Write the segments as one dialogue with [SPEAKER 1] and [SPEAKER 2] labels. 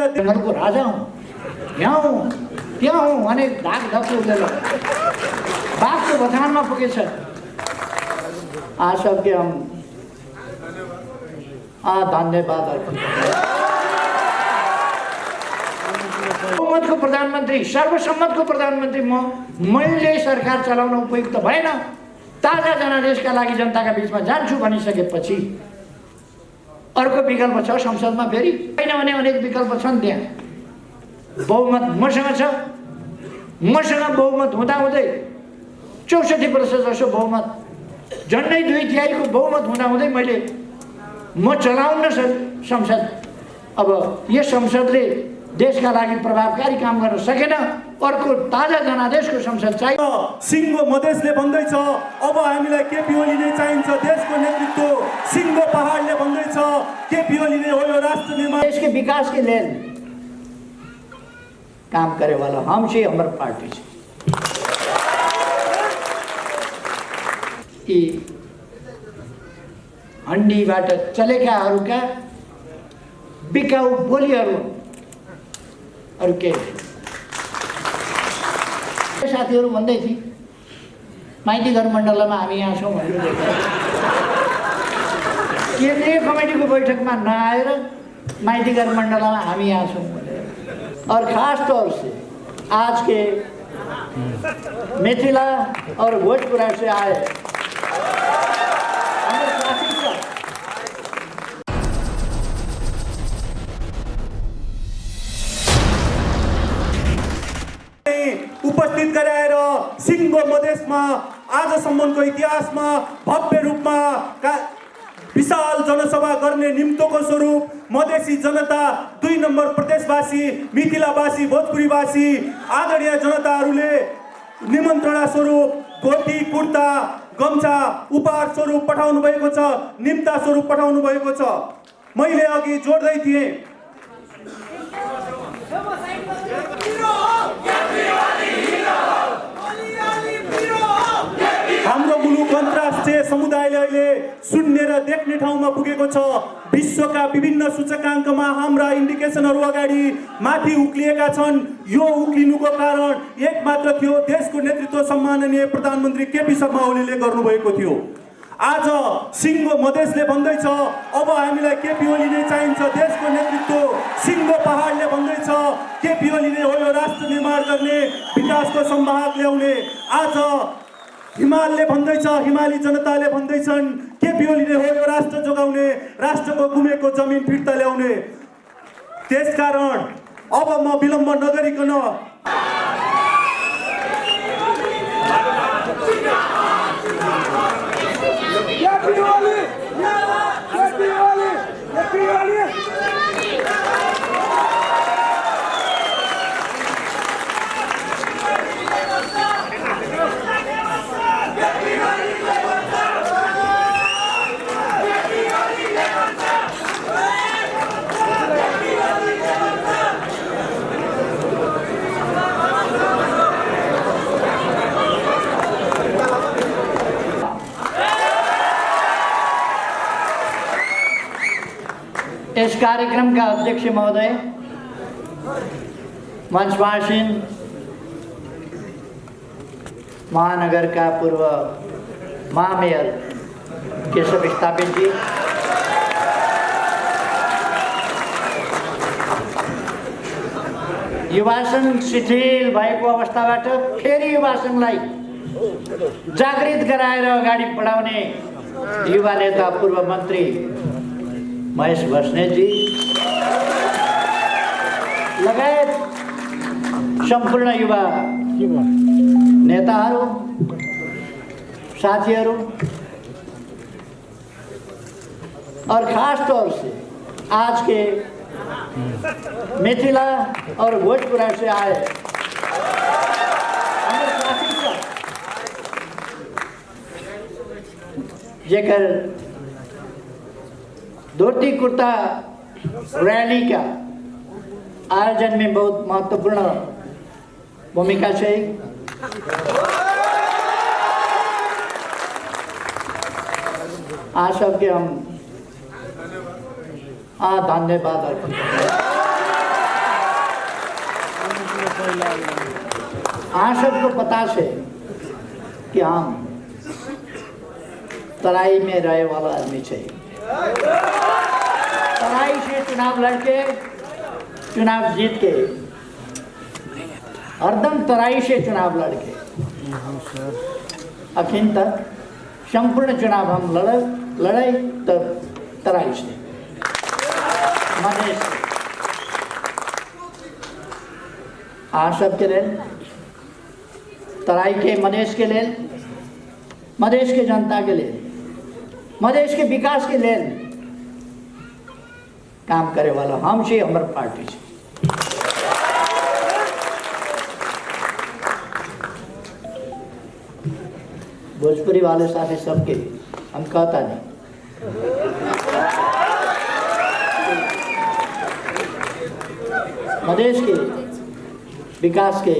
[SPEAKER 1] को राजा हूँ, यहाँ हूँ, त्यहाँ हूँ भने ढाक ढक्कु उठेर बाघको बथानमा पुगेछ। आज सबके हम धन्यवाद अर्पण। बहुमतको प्रधानमन्त्री, सर्वसम्मतको प्रधानमन्त्री मैले सरकार चलाउन उपयुक्त भएन, ताजा जनादेशका लागि जनताका बीचमा जान्छु भनिसकेपछि अर्को विकल्प छ संसदमा फेरि हैन भने अनेक विकल्प छन्। त्यहाँ बहुमत मसँग छ, मसँग बहुमत हुँदाहुँदै 64% जसो बहुमत, झन्डै 2/3 बहुमत हुँदाहुँदै मैले म चलाउन संसद। अब यस संसदले देशका लागि प्रभावकारी काम गर्न सकेन, अर्को ताजा जनादेशको संसद चाहियो।
[SPEAKER 2] सिङ्गो मधेसले भन्दैछ अब हामीलाई केपी ओलीले चाहिन्छ, देशको नेतृत्व सिङ्गो पहाडले भन्दैछ केपी ओलीले हो यो राष्ट्र निर्माण
[SPEAKER 1] देश के विकास के लिए काम करे वाला हम से हमारे पार्टी से यी हन्डीबाट चलेकाहरूका बिकाउ बोलीहरू अरू के साथीहरू भन्दै थिए माइती घर मण्डलमा हामी यहाँ छौँ भनेर देखेर केन्द्रीय कमिटीको बैठकमा नआएर माइती घर मण्डलमा हामी यहाँ छौँ भनेर। और खास तौर से आज के मिथिला और भोजपुरा से आए
[SPEAKER 2] उपस्थित गराएर सिङ्गो मधेसमा आजसम्मको इतिहासमा भव्य रूपमा विशाल जनसभा गर्ने निम्तोको स्वरूप मधेसी जनता, 2 नम्बर प्रदेशवासी, मिथिलावासी, भोजपुरीवासी आदरणीय जनताहरूले निमन्त्रणा स्वरूप धोती, कुर्ता, गम्छा उपहार स्वरूप पठाउनु भएको छ, निम्ता स्वरूप पठाउनु भएको छ। मैले अघि जोड्दै थिएँ हाम्रो मुलुक अन्तर्राष्ट्रिय समुदायले अहिले सुन्ने र देख्ने ठाउँमा पुगेको छ। विश्वका विभिन्न सूचकाङ्कमा हाम्रा इन्डिकेसनहरू अगाडि माथि उक्लिएका छन्। यो उक्लिनुको कारण एकमात्र थियो, देशको नेतृत्व सम्माननीय प्रधानमन्त्री केपी शर्मा ओलीले गर्नुभएको थियो। आज सिङ्गो मधेसले भन्दैछ अब हामीलाई केपी ओलीले चाहिन्छ, देशको नेतृत्व सिङ्गो पहाडले भन्दैछ केपी ओलीले हो यो राष्ट्र निर्माण गर्ने, विकासको संवाहक ल्याउने। आज हिमालले भन्दैछ, हिमाली जनताले भन्दैछन् केपी ओलीले हो यो राष्ट्र जोगाउने, राष्ट्रको गुमेको जमिन फिर्ता ल्याउने। त्यसकारण अब म विलम्ब नगरिकन
[SPEAKER 1] इस कार्यक्रम का अध्यक्ष महोदय, मंचवासीन, महानगर का पूर्व महामेयर केशव स्थापित जी, युवा संघ शिथिल भएको अवस्थाबाट फेरि युवा संघलाई जागृत गराएर अगाडि बढाउने युवा नेता पूर्व मन्त्री महेश बस्नेत जी लगायत सम्पूर्ण युवा नेताहरू, साथीहरू और खास तौर से आज के मिथिला और भोजपुरा से आए जेकर धोती कुर्ता रैली का आयोजन में बहुत महत्वपूर्ण भूमिका है। आज सबके हम धन्यवाद अर्पण। आप सबको पता है कि हम तराई में रहे वाला आदमी चाहिए। तराई से चुनाव लड़के चुनाव जीत के हरदम तराई से चुनाव लड़के अखिन तक संपूर्ण चुनाव हम लड़ाई तराई से मधेश से। आ सबके लेल तराई के मधेश के लेल मधेश के जनता के लेल मधेश के विकास के लेल काम करे वाला हम छी, हमार पार्टी छी। भोजपुरी वाले साथी सबके हम कहता नहीं, मधेश के विकास के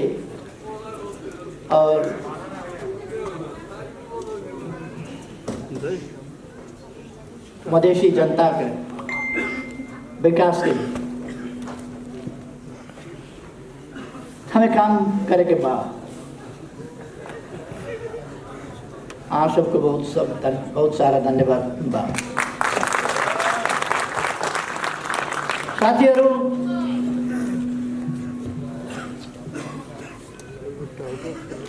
[SPEAKER 1] और मधेशी जनता के विकास के हमें काम करे के बाद आप सबको बहुत सारा धन्यवाद। साथीहरू,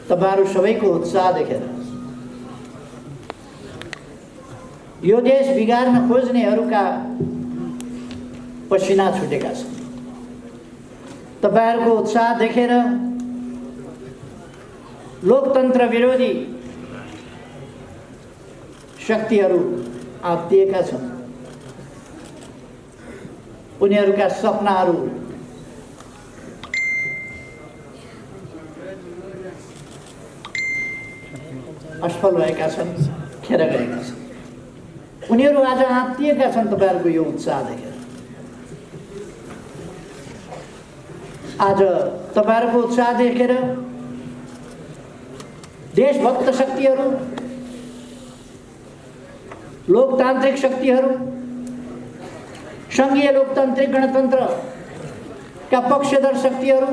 [SPEAKER 1] तपाईहरु सबैको उत्साह देखेर यो देश बिगार्न खोज्नेहरूका पसिना छुटेका छन्। तपाईहरुको उत्साह देखेर लोकतन्त्र विरोधी शक्तिहरू आत्तिएका छन्। उनीहरूका सपनाहरू असफल भएका छन्, खेर गएका छन्। उनीहरू आज आत्तिएका छन् तपाईहरुको यो उत्साह देखेर। आज तपाईहरुको उत्साह देखेर देशभक्त शक्तिहरू, लोकतान्त्रिक शक्तिहरू, संघीय लोकतान्त्रिक गणतन्त्रका पक्षधर शक्तिहरू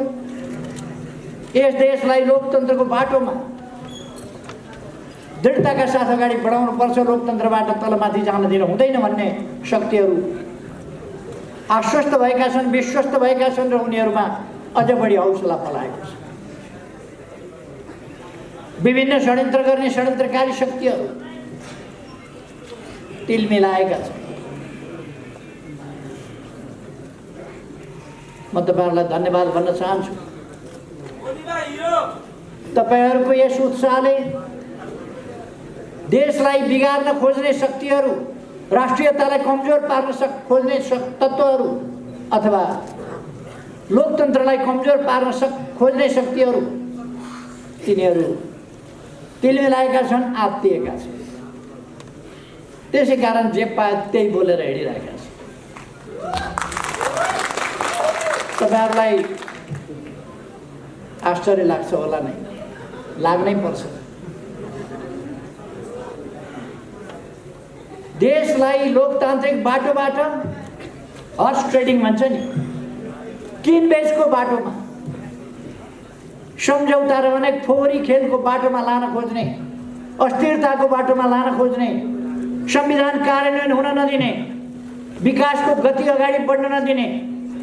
[SPEAKER 1] यस देशलाई लोकतन्त्रको बाटोमा दृढताका साथ अगाडि बढाउनु पर्छ, लोकतन्त्रबाट तलमाथि जान दिन हुँदैन भन्ने शक्तिहरू आश्वस्त भएका छन्, विश्वस्त भएका छन् र उनीहरूमा अझ बढी हौसला पलाएको छ। विभिन्न षड्यन्त्र गर्ने षड्यन्त्रकारी शक्तिहरू तिल मिलाएका छन्। म तपाईहरुलाई धन्यवाद भन्न चाहन्छु। तपाईहरुको यस उत्साहले देशलाई बिगार्न खोज्ने शक्तिहरू, राष्ट्रियतालाई कमजोर पार्न खोज्ने तत्त्वहरू अथवा लोकतन्त्रलाई कमजोर पार्न खोज्ने शक्तिहरू तिनीहरू तिल मिलाएका छन्, आत्तिएका छन्। त्यसै कारण जे पाए त्यही बोलेर हिँडिरहेका छन्। तपाईहरुलाई आश्चर्य लाग्छ होला नै, लाग्नै पर्छ। देशलाई लोकतान्त्रिक बाटोबाट हर्स ट्रेडिङ भन्छ नि, किनबेचको बाटोमा, सम्झौता र अनेक फोहोरी खेलको बाटोमा लान खोज्ने, अस्थिरताको बाटोमा लान खोज्ने, संविधान कार्यान्वयन हुन नदिने, विकासको गति अगाडि बढ्न नदिने,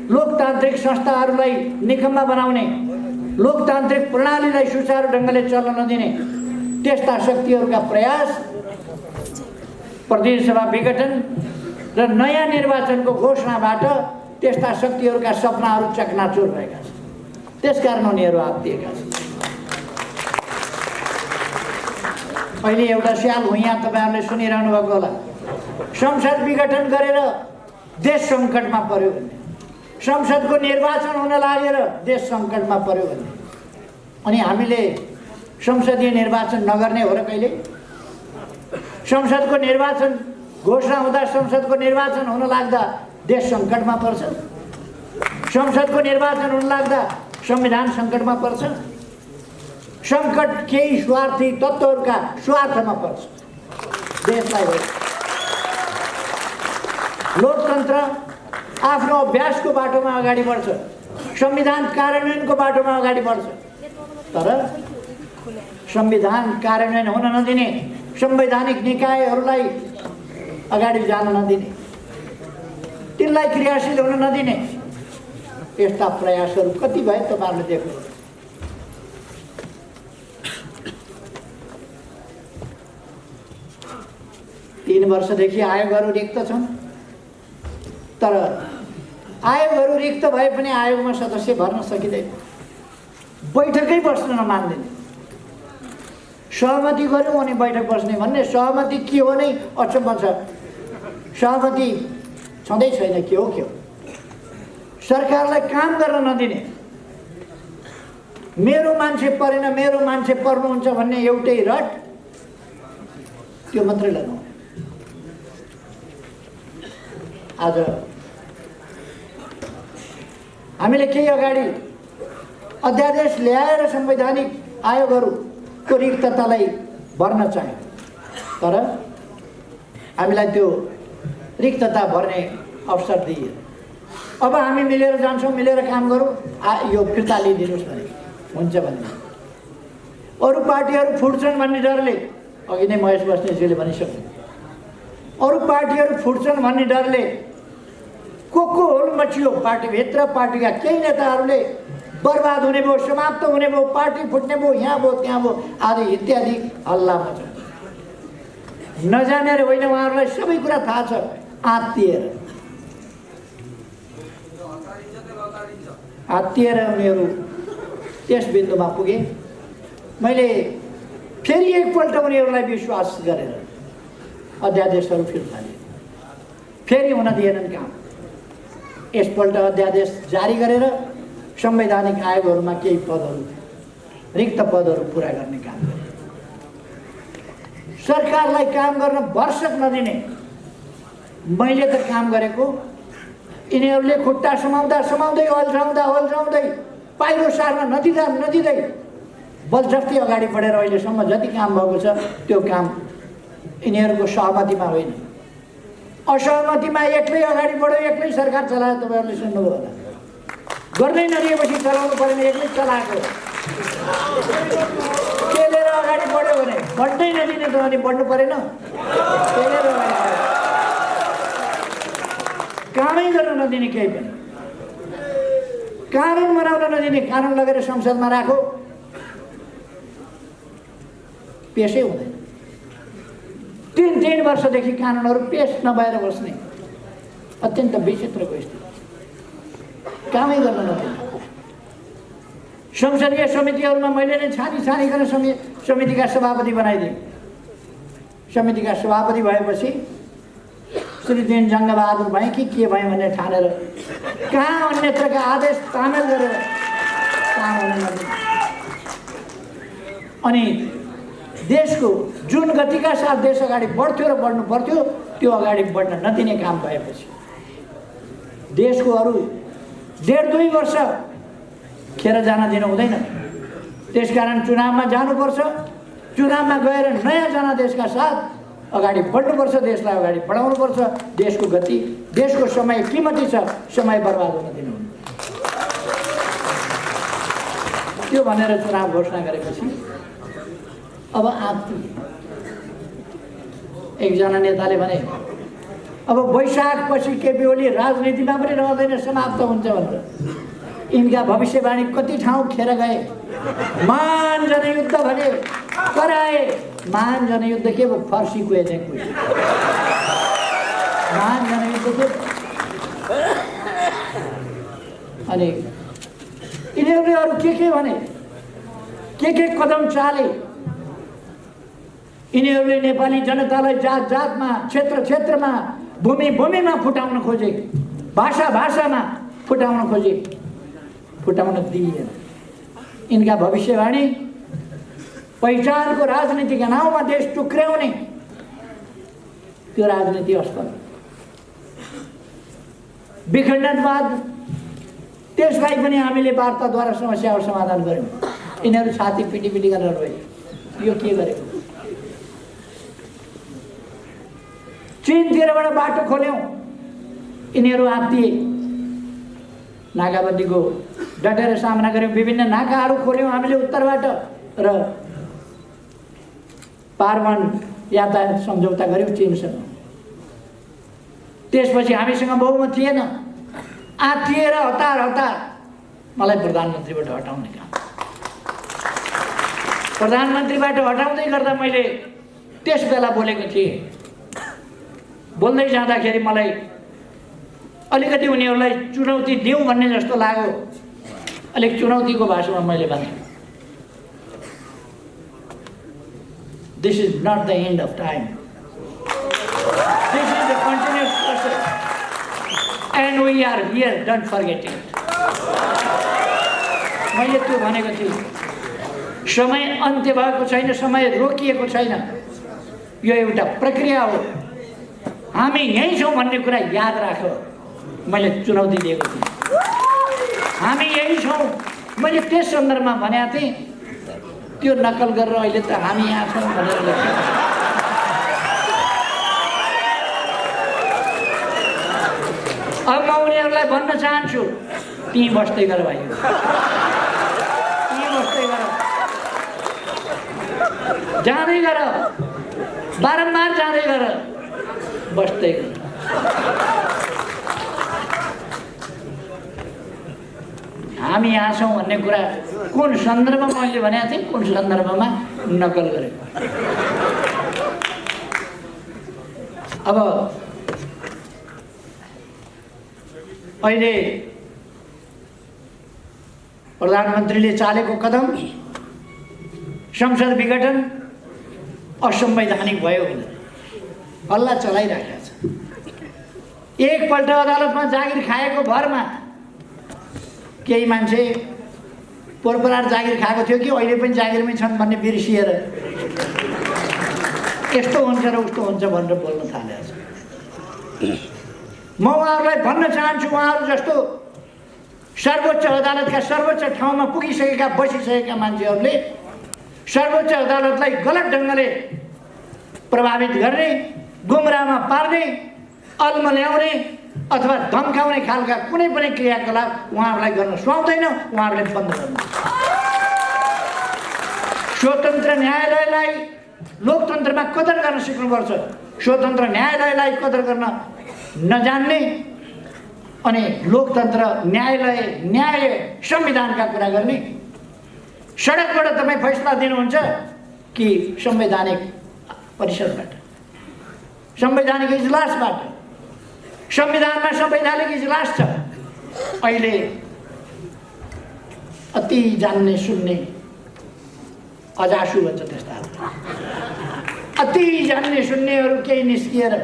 [SPEAKER 1] लोकतान्त्रिक संस्थाहरूलाई निकम्मा बनाउने, लोकतान्त्रिक प्रणालीलाई सुचारू ढङ्गले चल्न नदिने त्यस्ता शक्तिहरूका प्रयास, प्रदेश सभा विघटन र नयाँ निर्वाचनको घोषणाबाट त्यस्ता शक्तिहरूका सपनाहरू चकनाचुर भएका छन्। त्यसकारण उनीहरू आत्तिएका छन्। अहिले एउटा स्याल हो, यहाँ तपाईहरुले सुनिरहनु भएको होला, संसद विघटन गरेर देश सङ्कटमा पर्यो भन्ने, संसदको निर्वाचन हुन लागेर देश सङ्कटमा पर्यो भन्ने। अनि हामीले संसदीय निर्वाचन नगर्ने हो र कहिले? संसदको निर्वाचन घोषणा हुँदा, संसदको निर्वाचन हुन लाग्दा देश सङ्कटमा पर्छ। संसदको निर्वाचन हुन लाग्दा संविधान सङ्कटमा पर्छ। सङ्कट केही स्वार्थी तत्त्वहरूका स्वार्थमा पर्छ। देशलाई लोकतन्त्र आफ्नो अभ्यासको बाटोमा अगाडि बढ्छ। संविधान कार्यान्वयनको बाटोमा अगाडि बढ्छ, तर संविधान कार्यान्वयन हुन नदिने, संवैधानिक निकायहरूलाई अगाडि जान नदिने, तिनलाई क्रियाशील हुन नदिने यस्ता प्रयासहरू कति भए तपाईँहरूले देख्नु। 3 वर्षदेखि आयोगहरू रिक्त छन्, तर आयोगहरू रिक्त भए पनि आयोगमा सदस्य भर्न सकिँदैन, बैठकै बस्न नमान्दैन। सहमति गर्यौँ अनि बैठक बस्ने भन्ने सहमति के हो नै अचम्म छ। सहमति छँदै छैन, के हो सरकारलाई काम गर्न नदिने, मेरो मान्छे परेन मेरो मान्छे पर्नुहुन्छ भन्ने एउटै रट, त्यो मात्रै लगाउँ। आज हामीले केही अगाडि अध्यादेश ल्याएर संवैधानिक आयोगहरूको रिक्ततालाई भर्न चाह्यौँ, तर हामीलाई त्यो रिक्तता भर्ने अवसर दिए। अब हामी मिलेर जान्छौँ, मिलेर काम गरौँ, यो फिर्ता लिइदिनुहोस् भने हुन्छ भन्ने। अरू पार्टीहरू फुट्छन् भन्ने डरले, अघि नै महेश बस्नेतज्यूले भनिसक्नु, अरू पार्टीहरू फुट्छन् भन्ने डरले को होल मचियो पार्टीभित्र, पार्टीका केही नेताहरूले बर्बाद हुने भयो, समाप्त हुने भयो, पार्टी फुट्ने भयो, यहाँ भयो त्यहाँ भयो आदि इत्यादि हल्ला मच्यो। नजानेर होइन, उहाँहरूलाई सबै कुरा थाहा छ। आत्तिएर उनीहरू त्यस बिन्दुमा पुगे। मैले फेरि एकपल्ट उनीहरूलाई विश्वास गरेर अध्यादेशहरू फिर्ता लिए, फेरि हुन दिएनन् काम। यसपल्ट अध्यादेश जारी गरेर संवैधानिक आयोगहरूमा केही पदहरू, रिक्त पदहरू पुरा गर्ने काम गरे। सरकारलाई काम गर्न भरसक नदिने, मैले त काम गरेको, यिनीहरूले खुट्टा समाउँदा समाउँदै अल्झाउँदै पाइरो सार्न नदिँदै बलजफ्ती अगाडि बढेर अहिलेसम्म जति काम भएको छ त्यो काम यिनीहरूको सहमतिमा होइन, असहमतिमा एक्लै अगाडि बढ्यो, एक्लै सरकार चलायो। तपाईँहरूले सुन्नुभयो होला, गर्दै नदिएपछि चलाउनु परेन, एक्लै चलाएको। केलेर अगाडि बढ्यो भने बढ्दै नदिने त अनि बढ्नु परेन, केलेर अगाडि कामै गर्न नदिने, केही पनि कानुन बनाउन नदिने, कानुन लगेर संसदमा राखो, पेसै हुँदैन। 3 वर्षदेखि कानुनहरू पेस नभएर बस्ने अत्यन्त विचित्रको स्थिति, कामै गर्न नदिने। संसदीय समितिहरूमा मैले नै छानिकन समितिका सभापति बनाइदिएँ। समितिका सभापति भएपछि श्री दिन जङ्गबहादुर भएँ कि के भएँ भन्ने ठानेर कहाँ अन्यत्रका आदेश तामेल गरेर काम हुन नदिने। अनि देशको जुन गतिका साथ देश अगाडि बढ्थ्यो र बढ्नु पर्थ्यो त्यो अगाडि बढ्न नदिने काम भएपछि देशको अरू 1.5-2 वर्ष खेर जान दिनु हुँदैन। त्यसकारण चुनावमा जानुपर्छ, चुनावमा गएर नयाँ जनादेशका साथ अगाडि बढ्नुपर्छ, देशलाई अगाडि बढाउनुपर्छ। देशको गति, देशको समय कीमती छ, समय बर्बाद हुन दिनुहुन्न। त्यो भनेर चुनाव घोषणा गरेपछि अब एकजना नेताले भने अब वैशाख पछि केपी ओली राजनीतिमा पनि रहँदैन, समाप्त हुन्छ भनेर यिनका भविष्यवाणी कति ठाउँ खेर गए। महान जनयुद्ध भने कराए, महान जनयुद्ध के भयो, फर्सी कुहे महान जनयुद्ध के। अनि यिनीहरूले अरू के भने के कदम चाले। यिनीहरूले नेपाली जनतालाई जात जातमा, क्षेत्र क्षेत्रमा, भूमि भूमिमा फुटाउन खोजे, भाषा भाषामा फुटाउन खोजे, फुटाउन दिइएन। यिनका भविष्यवाणी पहिचानको राजनीतिका नाउँमा देश टुक्र्याउने, त्यो राजनीति असफल। विखण्डनवाद, त्यसलाई पनि हामीले वार्ताद्वारा समस्याको समाधान गर्यौँ। यिनीहरू छाती पिटी गरेर रहे। यो के गरेको? चीनतिरबाट बाटो खोल्यौँ, यिनीहरू आत्तिए। नाकाबन्दीको डटेर सामना गऱ्यौँ। विभिन्न नाकाहरू खोल्यौँ हामीले उत्तरबाट र पारवन यातायात सम्झौता गऱ्यौँ चीनसँग। त्यसपछि हामीसँग बहुमत थिएन। आत्तिएर हतार मलाई प्रधानमन्त्रीबाट हटाउने काम। प्रधानमन्त्रीबाट हटाउँदै गर्दा मैले त्यस बेला बोलेको थिएँ। बोल्दै जाँदाखेरि मलाई अलिकति उनीहरूलाई चुनौती दिउँ भन्ने जस्तो लाग्यो। अलिक चुनौतीको भाषामा मैले भने, this is not the end of time, this is the continuous process and we are here, don't forget it. मैले त्यो भनेको थिएँ। समय अन्त्य भएको छैन, समय रोकिएको छैन, यो एउटा प्रक्रिया हो। हामी यहीँ छौँ भन्ने कुरा याद राख। मैले चुनौती दिएको थिएँ, हामी यही छौँ। मैले त्यस सन्दर्भमा भनेको थिएँ। त्यो नक्कल गरेर अहिले त हामी यहाँ छौँ भनेर लेखेँ। अब म उनीहरूलाई भन्न चाहन्छु, त्यहीँ बस्दै गर भाइ, त्यहीँ बस्दै गर, जाँदै गर, बारम्बार जाँदै गर, बस्दै गर। हामी यहाँ छौँ भन्ने कुरा कुन सन्दर्भमा मैले भनेको थिएँ, कुन सन्दर्भमा नक्कल गरेको। अब अहिले प्रधानमन्त्रीले चालेको कदम संसद विघटन असंवैधानिक भयो भनेर हल्ला चलाइराखेको छ। एकपल्ट अदालतमा जागिर खाएको भरमा केही मान्छे पोरपरार जागिर खाएको थियो कि अहिले पनि जागिरमै छन् भन्ने बिर्सिएर यस्तो हुन्छ र उस्तो हुन्छ भनेर बोल्न थालेको छ। म उहाँहरूलाई भन्न चाहन्छु, उहाँहरू जस्तो सर्वोच्च अदालतका सर्वोच्च ठाउँमा पुगिसकेका बसिसकेका मान्छेहरूले सर्वोच्च अदालतलाई गलत ढङ्गले प्रभावित गर्ने, गुमराहमा पार्ने, अल्मल्याउने अथवा धम्काउने खालका कुनै पनि क्रियाकलाप उहाँहरूलाई गर्न सुहाउँदैन। उहाँहरूले बन्द गर्नु। स्वतन्त्र न्यायालयलाई, लोकतन्त्रमा कदर गर्न सिक्नुपर्छ। स्वतन्त्र न्यायालयलाई कदर गर्न नजान्ने अनि लोकतन्त्र, न्यायालय, न्याय, संविधानका कुरा गर्ने, सडकबाट तपाईँ फैसला दिनुहुन्छ कि संवैधानिक परिषदबाट, संवैधानिक इजलासबाट? संविधानमा संवैधानिक इजलास छ। अहिले अति जान्ने सुन्ने अजासु भन्छ त्यस्ता, अति जान्ने सुन्नेहरू केही निस्किएर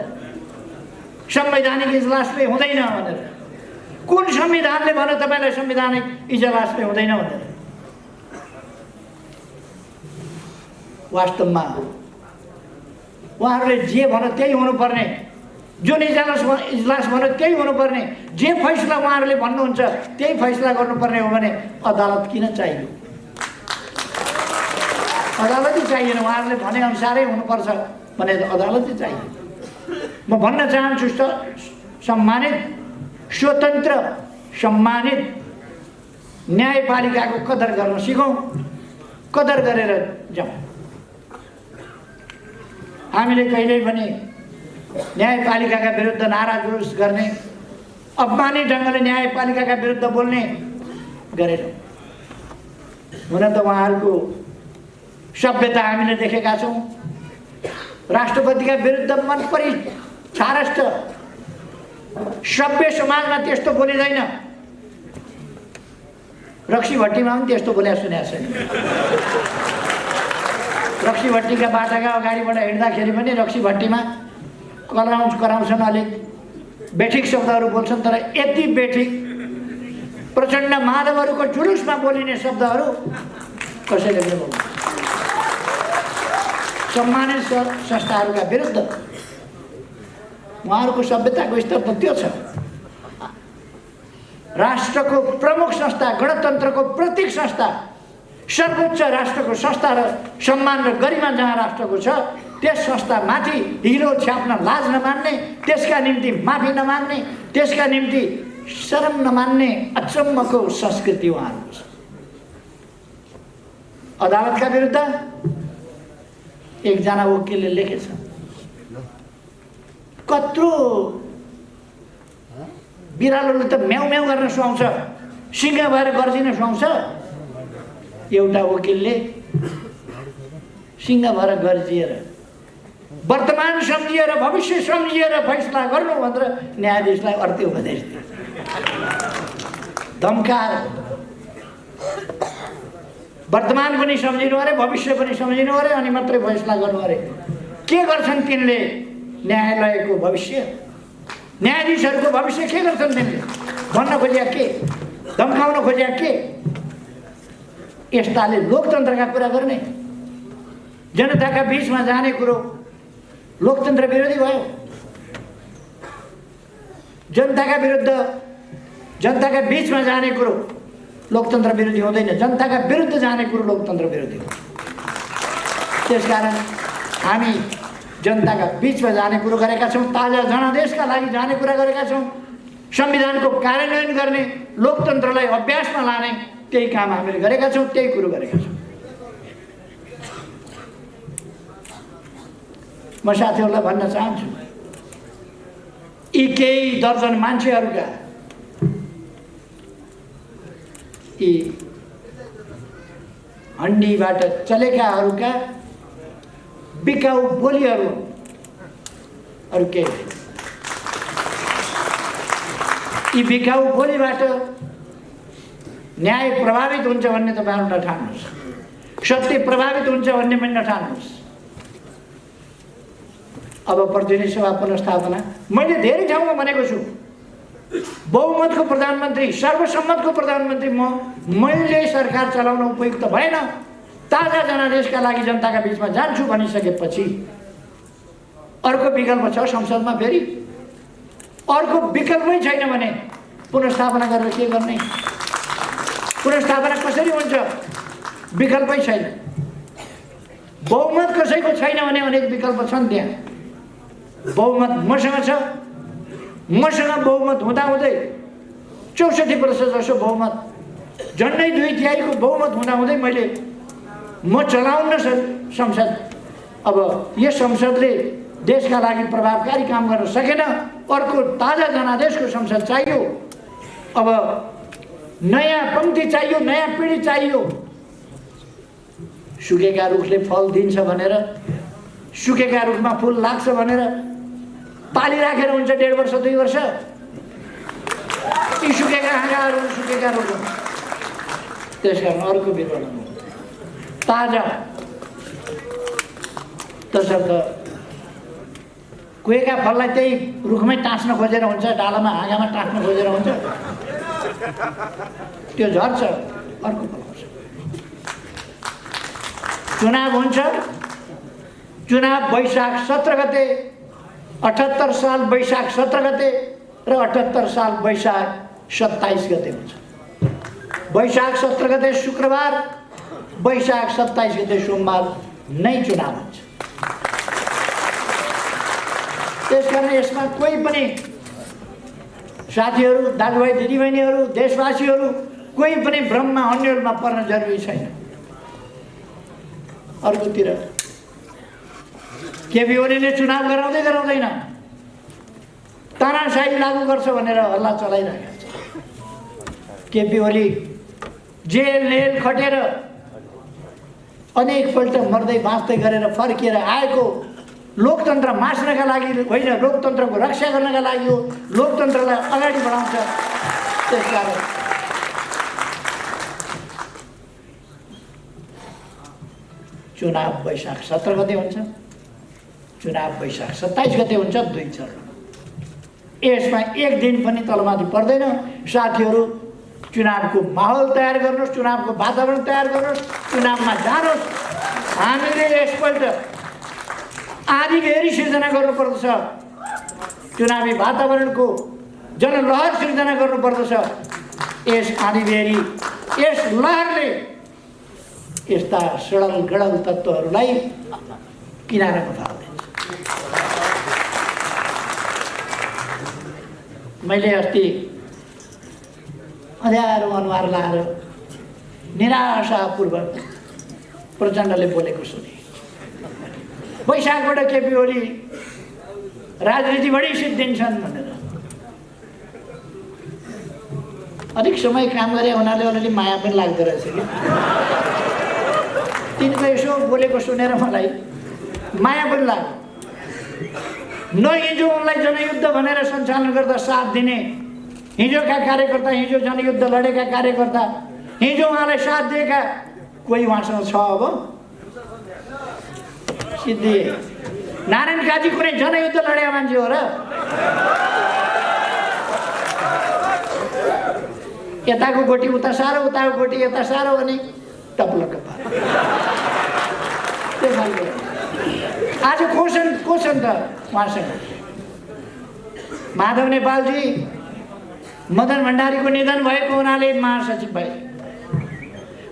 [SPEAKER 1] संवैधानिक इजलासले हुँदैन भनेर। कुन संविधानले भन्यो तपाईँलाई संवैधानिक इजलासले हुँदैन भनेर? वास्तवमा उहाँहरूले जे भन्यो त्यही हुनुपर्ने, जुन इजलास भन्यो त्यही हुनुपर्ने, जे फैसला उहाँहरूले भन्नुहुन्छ त्यही फैसला गर्नुपर्ने हो भने अदालत किन चाहियो? अदालतै चाहिएन। उहाँहरूले भनेअनुसारै हुनुपर्छ भने अदालतै चाहियो। म भन्न चाहन्छु, सम्मानित, स्वतन्त्र, सम्मानित न्यायपालिकाको कदर गर्न सिकौँ, कदर गरेर जाउँ। हामीले कहिल्यै पनि न्यायपालिकाका विरुद्ध नारा जुलुस गर्ने, अपमानित ढङ्गले न्यायपालिकाका विरुद्ध बोल्ने गरेनौँ। हुन त उहाँहरूको सभ्यता हामीले देखेका छौँ। राष्ट्रपतिका विरुद्ध मनपरी छारष्ट सभ्य समाजमा त्यस्तो बोलिँदैन। रक्सी भट्टीमा पनि त्यस्तो बोल्या सुनेको छैन। रक्सी भट्टीका बाटाका अगाडिबाट हिँड्दाखेरि पनि रक्सी भट्टीमा कराउँछन्, अलिक बेठिक शब्दहरू बोल्छन्, तर यति बेठिक प्रचण्ड माधवहरूको जुलुसमा बोलिने शब्दहरू कसैले पनि बोल्दैन। सम्मानित संस्थाहरूका विरुद्ध उहाँहरूको सभ्यताको स्तर त त्यो छ। राष्ट्रको प्रमुख संस्था, गणतन्त्रको प्रतीक संस्था, सर्वोच्च राष्ट्रको संस्था र सम्मान र गरिमा जहाँ राष्ट्रको छ, त्यस संस्थामाथि हिलो छ्याप्न लाज नमान्ने, त्यसका निम्ति माफी नमाग्ने, त्यसका निम्ति शरम नमान्ने अचम्मको संस्कृति उहाँहरूको छ। अदालतका विरुद्ध एकजना वकिलले लेखेछ, कत्रो बिरालोले त म्याउ म्याउ गर्न सुहाउँछ, सिंह भएर गर्जिन सुहाउँछ। एउटा वकिलले सिंह भएर गर्जिएर वर्तमान सम्झिएर भविष्य सम्झिएर फैसला गर्नु भनेर न्यायाधीशलाई अर्थ्यो उपदेश दियो। धम्काएर वर्तमान पनि सम्झिनु अरे, भविष्य पनि सम्झिनु अरे, अनि मात्रै फैसला गर्नु अरे। के गर्छन् तिनले? न्यायालयको भविष्य, न्यायाधीशहरूको भविष्य के गर्छन् तिनले? भन्न खोजिया के? धम्काउन खोजिया के? यस्ताले लोकतन्त्रका कुरा गर्ने, जनताका बीचमा जाने कुरो लोकतन्त्र विरोधी भयो। जनताका विरुद्ध, जनताका बीचमा जाने कुरो लोकतन्त्र विरोधी हुँदैन, जनताका विरुद्ध जाने कुरो लोकतन्त्र विरोधी हो। त्यसकारण हामी जनताका बीचमा जाने कुरो गरेका छौँ, ताजा जनादेशका लागि जाने कुरा गरेका छौँ, संविधानको कार्यान्वयन गर्ने, लोकतन्त्रलाई अभ्यासमा लाने त्यही काम हामीले गरेका छौँ, त्यही कुरो गरेका छौँ। म साथीहरूलाई भन्न चाहन्छु, यी केही दर्जन मान्छेहरूका यी हन्डीबाट चलेकाहरूका बिकाउ बोलीहरू अरू के? यी बिकाउ बोलीबाट न्याय प्रभावित हुन्छ भन्ने तपाईँहरू नठान्नुहोस्, सत्य प्रभावित हुन्छ भन्ने पनि नठान्नुहोस्। अब प्रतिनिधि सभा पुनर्स्थापना मैले धेरै ठाउँमा भनेको छु, बहुमतको प्रधानमन्त्री, सर्वसम्मतको प्रधानमन्त्री मैले सरकार चलाउन उपयुक्त भएन, ताजा जनादेशका लागि जनताका बीचमा जान्छु भनिसकेपछि अर्को विकल्प छ संसदमा। फेरि अर्को विकल्पै छैन भने पुनर्स्थापना गरेर के गर्ने? पुनर्स्थापना कसरी हुन्छ? विकल्पै छैन। बहुमत कसैको छैन भने अनेक विकल्प छन्। त्यहाँ बहुमत मसँग छ, मसँग बहुमत हुँदाहुँदै 64% जसो बहुमत, झन्डै 2/3 बहुमत हुँदाहुँदै म चलाउन संसद। अब यस संसदले देशका लागि प्रभावकारी काम गर्न सकेन, अर्को ताजा जनादेशको संसद चाहियो। अब नयाँ पङ्क्ति चाहियो, नयाँ पिँढी चाहियो। सुकेका रुखले फल दिन्छ भनेर, सुकेका रुखमा फुल लाग्छ भनेर पालिराखेर हुन्छ 1.5 वर्ष 2 वर्ष? यी सुकेका हाँगाहरू सुकेका रुख। त्यसकारण अर्को विवरण ताजा, तसर्थ कुहेका फललाई त्यही रुखमै टाँस्न खोजेर हुन्छ, डालामा हाँगामा टाँस्न खोजेर हुन्छ, त्यो झर्छ, अर्को फल आउँछ। चुनाव हुन्छ, चुनाव वैशाख 17 गते, 78 साल वैशाख 17 गते र 78 साल वैशाख 27 गते हुन्छ। वैशाख 17 गते शुक्रबार, वैशाख 27 गते सोमबार नै चुनाव हुन्छ। त्यसकारण यसमा कोही पनि साथीहरू, दाजुभाइ दिदीबहिनीहरू, देशवासीहरू कोही पनि भ्रममा अन्यलमा पर्न जरुरी छैन। अर्कोतिर केपी ओलीले चुनाव गराउँदैन, तानाशाही लागू गर्छ भनेर हल्ला चलाइरहेको छ। केपी ओली जेल खटेर अनेकपल्ट मर्दै बाँच्दै गरेर फर्किएर आएको लोकतन्त्र मास्नका लागि होइन, लोकतन्त्रको रक्षा गर्नका लागि हो, लोकतन्त्रलाई अगाडि बढाउँछ। त्यसकारण चुनाव वैशाख 17 गते हुन्छ, चुनाव वैशाख 27 गते हुन्छ, 2 चरण। यसमा एक दिन पनि तलमाथि पर्दैन। साथीहरू चुनावको माहौल तयार गर्नुहोस्, चुनावको वातावरण तयार गर्नुहोस्, चुनावमा जानुहोस्। हामीले यसपल्ट आँधीबेहरी सिर्जना गर्नुपर्दछ, चुनावी वातावरणको जनलहर सिर्जना गर्नुपर्दछ। यस आँधीबेहरी, यस लहरले यस्ता सडल गडल तत्त्वहरूलाई किनारामा फाल्दिन्छ। मैले अस्ति अँध्यारो अनुहार लाएर निराशापूर्वक प्रचण्डले बोलेको सुने। वैशाखबाट केपी ओली राजनीतिबाटै सिद्धिन्छन् भनेर अधिक समय काम गरे हुनाले अलिअलि माया पनि लाग्दो रहेछ कि तिनको यसो बोलेको सुनेर मलाई माया पनि लाग्यो। न हिजो उनलाई जनयुद्ध भनेर सञ्चालन गर्दा साथ दिने हिजोका कार्यकर्ता, हिजो जनयुद्ध लडेका कार्यकर्ता, हिजो उहाँलाई साथ दिएका कोही उहाँसँग छ। अब सिद्धि नारायण काजी कुनै जनयुद्ध लडेका मान्छे हो र? यताको गोटी उता सारो, उताको गोटी यता सारो भने टप्लक पार। आज को छन् त उहाँसँग? माधव नेपालजी मदन भण्डारीको निधन भएको हुनाले महासचिव भए,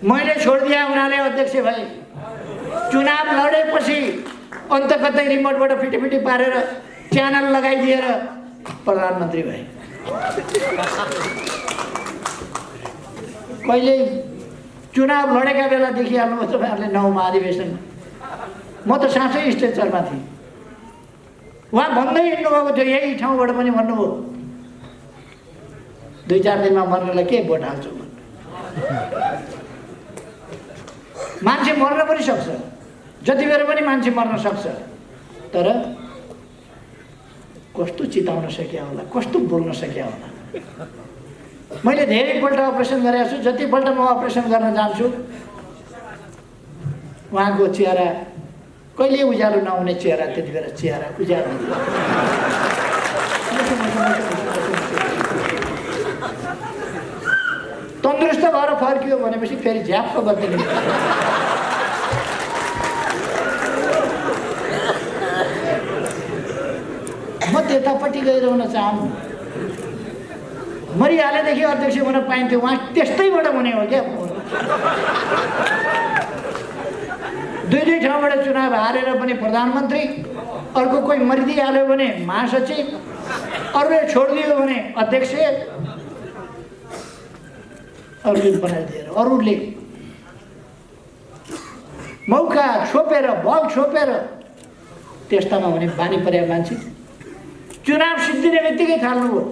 [SPEAKER 1] मैले छोडिदिए हुनाले अध्यक्ष भए, चुनाव लडेपछि अन्त कतै रिमोटबाट फिटिफिटी पारेर च्यानल लगाइदिएर प्रधानमन्त्री भए। कहिले चुनाव लडेका बेला देखिहाल्नु तपाईँहरूले 9 महाधिवेशन म त साँच्चै स्ट्रेचरमा थिएँ। उहाँ भन्दै हिँड्नुभएको थियो, यही ठाउँबाट पनि भन्नुभयो 2-4 दिनमा मर्नलाई के भोट हाल्छु भन्नु। मान्छे मर्न पनि सक्छ, जति बेर पनि मान्छे मर्न सक्छ, तर कस्तो चिताउन सकिया होला, कस्तो बोल्न सकिया होला। मैले धेरैपल्ट अपरेसन गरेको छु। जतिपल्ट म अपरेसन गर्न जान्छु उहाँको चेहरा कहिले उज्यालो नहुने चेहरा, त्यति बेला चेहरा उज्यालो तन्दुरुस्त भएर फर्कियो भनेपछि फेरि झ्याप्प गर्दैन। म त्यतापट्टि गइरहन चाहन्छु। मरिहालेदेखि अध्यक्ष हुन पाइन्थ्यो, उहाँ त्यस्तैबाट हुने हो क्या। 2 ठाउँबाट चुनाव हारेर पनि प्रधानमन्त्री, अर्को कोही मरिदिइहाल्यो भने महासचिव, अरूले छोडिदियो भने अध्यक्ष, अरूले बनाइदिएर अरूले मौका छोपेर बल छोपेर त्यस्तामा हुने बानी परेका मान्छे चुनाव सिद्धिने बित्तिकै थाल्नुभयो।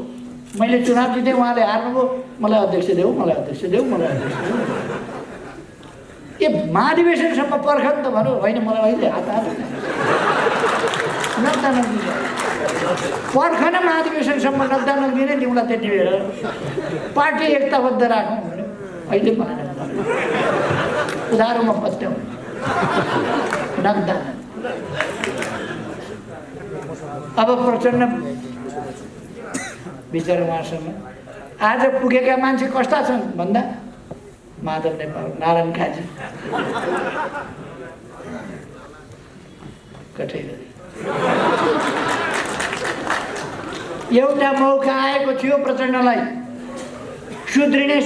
[SPEAKER 1] मैले चुनाव जितेँ, उहाँले हार्नुभयो, मलाई अध्यक्ष देऊ, मलाई अध्यक्ष देऊ, मलाई अध्यक्ष देऊ। ए महाधिवेशनसम्म पर्खन त भन्नु होइन, मलाई अहिले हात नग्दा नदिने पर्खन, महाधिवेशनसम्म नग्दा नदिने दिउँला। त्यति बेर पार्टी एकताबद्ध राखौँ भने अहिले भएन, उधारोमा पत्याउँ नग्दा। अब प्रचण्ड विचार उहाँसँग आज पुगेका मान्छे कस्ता छन् भन्दा माधव नेपाल, नारायण काजी, कठैरी। एउटा मौका आएको थियो प्रचण्डलाई सुध्रिने,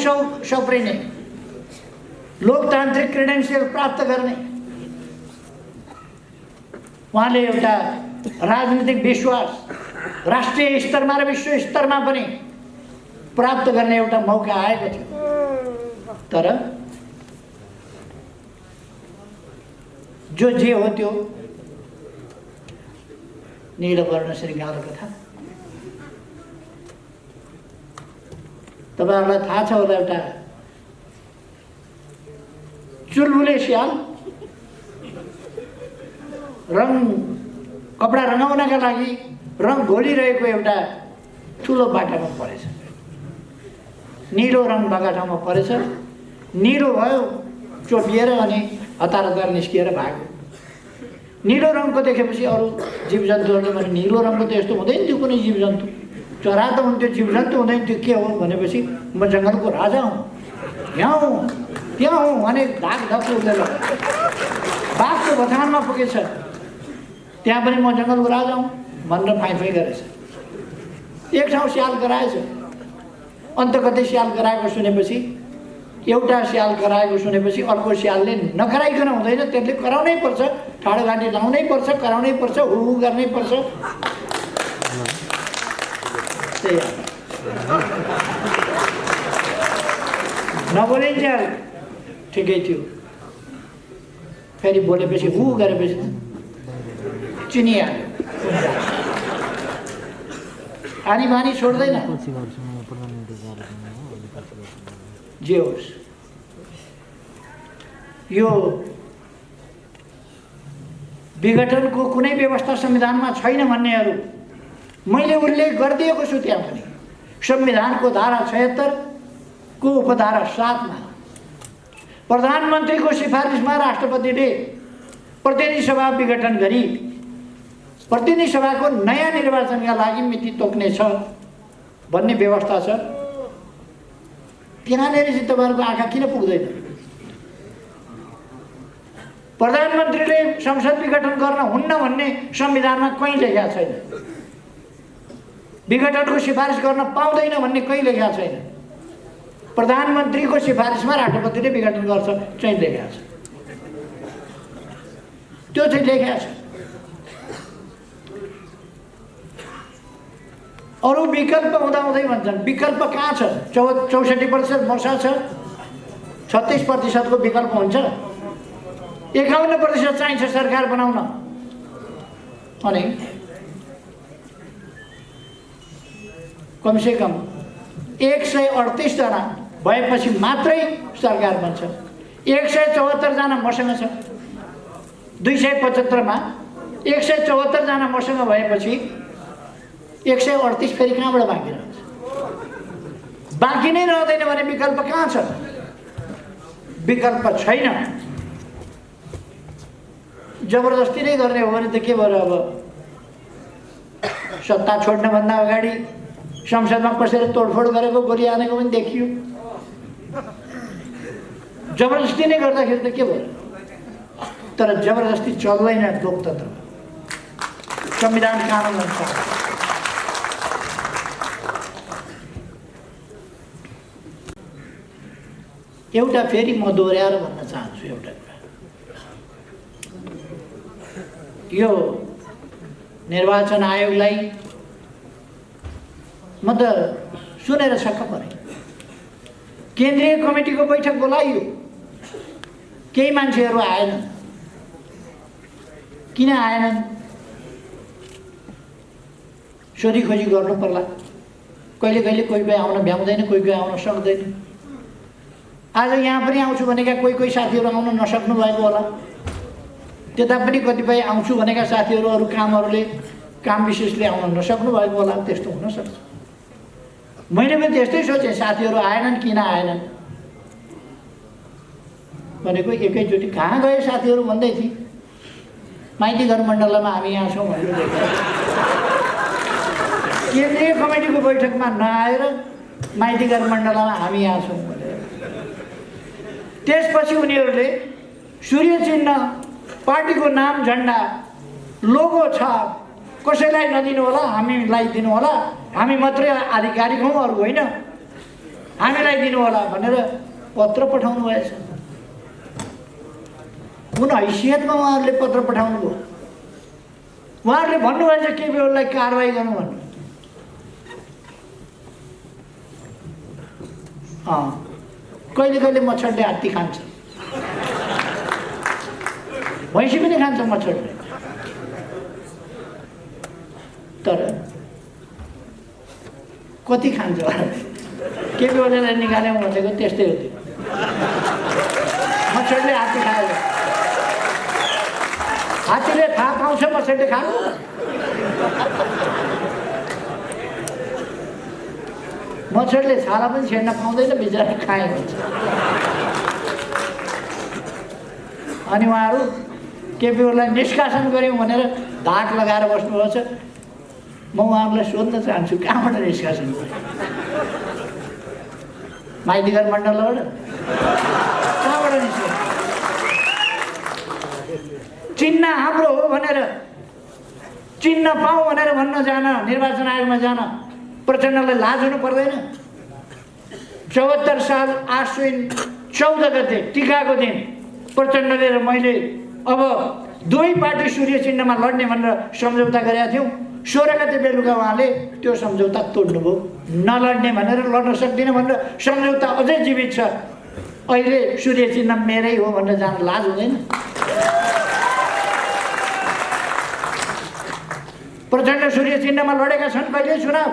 [SPEAKER 1] सप्रिने, लोकतान्त्रिक क्रेडेन्सियल प्राप्त गर्ने। उहाँले एउटा राजनीतिक विश्वास राष्ट्रिय स्तरमा र विश्व स्तरमा पनि प्राप्त गर्ने एउटा मौका आएको थियो। तर जे हो त्यो नीलवर्ण श्रृङ्गार कथा। तपाईँहरूलाई थाहा छ होला, एउटा चुलबुले स्याल रङ कपडा रङ्गाउनका लागि रङ घोलिरहेको एउटा ठुलो बाटामा परेछ। निलो रङ भएका ठाउँमा परेछ, निलो भयो, चोपिएर अनि हतार हतार निस्किएर भाग्यो। निलो रङको देखेपछि अरू जीवजन्तुहरूले भने निलो रङको त यस्तो हुँदैन थियो कुनै जीवजन्तु, चरा त हुन्थ्यो, जीवजन्तु हुँदैन थियो, के हो भनेपछि म जङ्गलको राजा हुँ, यहाँ हुँ त्यहाँ हुँ भने धाक धक्क उठेर बाघको बथानमा पुगेछ, त्यहाँ पनि म जङ्गलको राजा हुँ भनेर फाइफाइ गरेछ। एक ठाउँ स्याल कराएछ, अन्त कतै स्याल कराएको सुनेपछि, एउटा स्याल कराएको सुनेपछि अर्को स्यालले नकराइकन हुँदैन, त्यसले कराउनै पर्छ, ठाडो घाँटी लाउनै पर्छ, कराउनै पर्छ, हु गर्नै पर्छ। नबोलिन्जेल ठिकै थियो, फेरि बोलेपछि हु गरेपछि चिनिहाल्यो। आनी बानी छोड्दैन। जे होस्, यो विघटनको कुनै व्यवस्था संविधानमा छैन भन्नेहरू मैले उल्लेख गरिदिएको छु। त्यहाँ पनि संविधानको धारा 76 को उपधारा 7 मा प्रधानमन्त्रीको सिफारिसमा राष्ट्रपतिले प्रतिनिधि सभा विघटन गरी प्रतिनिधि सभाको नयाँ निर्वाचनका लागि मिति तोक्नेछ भन्ने व्यवस्था छ। त्यहाँनिर चाहिँ तपाईँहरूको आँखा किन पुग्दैन? प्रधानमन्त्रीले संसद विघटन गर्न हुन्न भन्ने संविधानमा कहीँ लेखेको छैन। विघटनको सिफारिस गर्न पाउँदैन भन्ने कहीँ लेखेको छैन। प्रधानमन्त्रीको सिफारिसमा राष्ट्रपतिले विघटन गर्छ चाहिँ लेखेको छ। त्यो चाहिँ लेखेको छ। अरू विकल्प हुँदाहुँदै भन्छन्। विकल्प कहाँ छ? 64% मौसा छ, 36% को विकल्प हुन्छ, 51% चाहिन्छ सरकार बनाउन। अनि कमसेकम 138 जना भएपछि मात्रै सरकार बन्छ। 174 जना मसँग छ। 275 मा 174 जना मसँग भएपछि 138 फेरि कहाँबाट बाँकी रहन्छ? बाँकी नै रहँदैन भने विकल्प कहाँ छ? विकल्प छैन। जबरजस्ती नै गर्ने हो भने त के भयो? अब सत्ता छोड्नभन्दा अगाडि संसदमा पसेर तोडफोड गरेको, गोली हानेको पनि देखियो। जबरजस्ती नै गर्दाखेरि त के भयो? तर जबरजस्ती चल्दैन लोकतन्त्र, संविधान कानुन अनुसार। एउटा फेरि म दोहोऱ्याएर भन्न चाहन्छु एउटा कुरा। यो निर्वाचन आयोगलाई म त सुनेर छक्क परेँ। केन्द्रीय कमिटीको बैठक बोलाइयो, केही मान्छेहरू आएनन्। किन आएनन्? सोधी खोजी गर्नु पर्ला। कहिले कहिले कोही कोही आउन भ्याउँदैन, कोही कोही आउन सक्दैन। आज यहाँ पनि आउँछु भनेका कोही साथीहरू आउन नसक्नु भएको होला। त्यता पनि कतिपय आउँछु भनेका साथीहरू अरू काम विशेषले आउन नसक्नु भएको होला। त्यस्तो हुनसक्छ। मैले पनि त्यस्तै सोचेँ, साथीहरू आएनन् किन आएनन् भनेको एकैचोटि कहाँ गए साथीहरू भन्दै थिएँ। माइती घर मण्डलमा हामी यहाँ छौँ भनेर देखेँ। केन्द्रीय कमिटीको बैठकमा नआएर माइती घर मण्डलमा हामी यहाँ छौँ भनेर। त्यसपछि उनीहरूले सूर्य चिन्ह, पार्टीको नाम, झन्डा, लोगो छ, कसैलाई नदिनु होला, हामीलाई दिनु होला, हामी मात्रै आधिकारिक हौँ अरू होइन, हामीलाई दिनु होला भनेर पत्र पठाउनु भएछ। कुन हैसियतमा उहाँहरूले पत्र पठाउनु भयो? उहाँहरूले भन्नुभएछ केपीओलीलाई कारवाही गर्नु भन्नु। कहिले कहिले मच्छरले हात्ती खान्छ, भैँसी पनि खान्छ मच्छरले। तर कति खान्छ? केपीओलीलाई निकाल्यौँ भनेको त्यस्तै हो। त्यो मच्छरले हात्ती खायो। हात्तीले थाहा पाउँछ मच्छरले खानु? मच्छरले छाला पनि छेड्न पाउँदैन, बिचरा खाए हुन्छ। अनि उहाँहरू केपीओलीलाई निष्कासन गऱ्यौँ भनेर धाक लगाएर बस्नुभएको छ। म उहाँहरूलाई सोध्न चाहन्छु, कहाँबाट निष्कासन गर्यो? माइतीघर मण्डलबाट? कहाँबाट निष्कासन? चिन्ह हाम्रो हो भनेर, चिन्ह पाऊँ भनेर भन्न जान, निर्वाचन आयोगमा जान प्रचण्डलाई लाज हुनु पर्दैन? 74 साल आश्विन 14 गते टिकाको दिन प्रचण्डले र मैले अब दुवै पार्टी सूर्य चिन्हमा लड्ने भनेर सम्झौता गरेका थियौँ। 16 गते बेलुका उहाँले त्यो सम्झौता तोड्नुभयो। नलड्ने भनेर, लड्न सक्दिनँ भनेर सम्झौता अझै जीवित छ। अहिले सूर्य चिन्ह मेरै हो भनेर जान लाज हुँदैन? प्रचण्ड सूर्य चिन्हमा लडेका छन् कहिले चुनाव?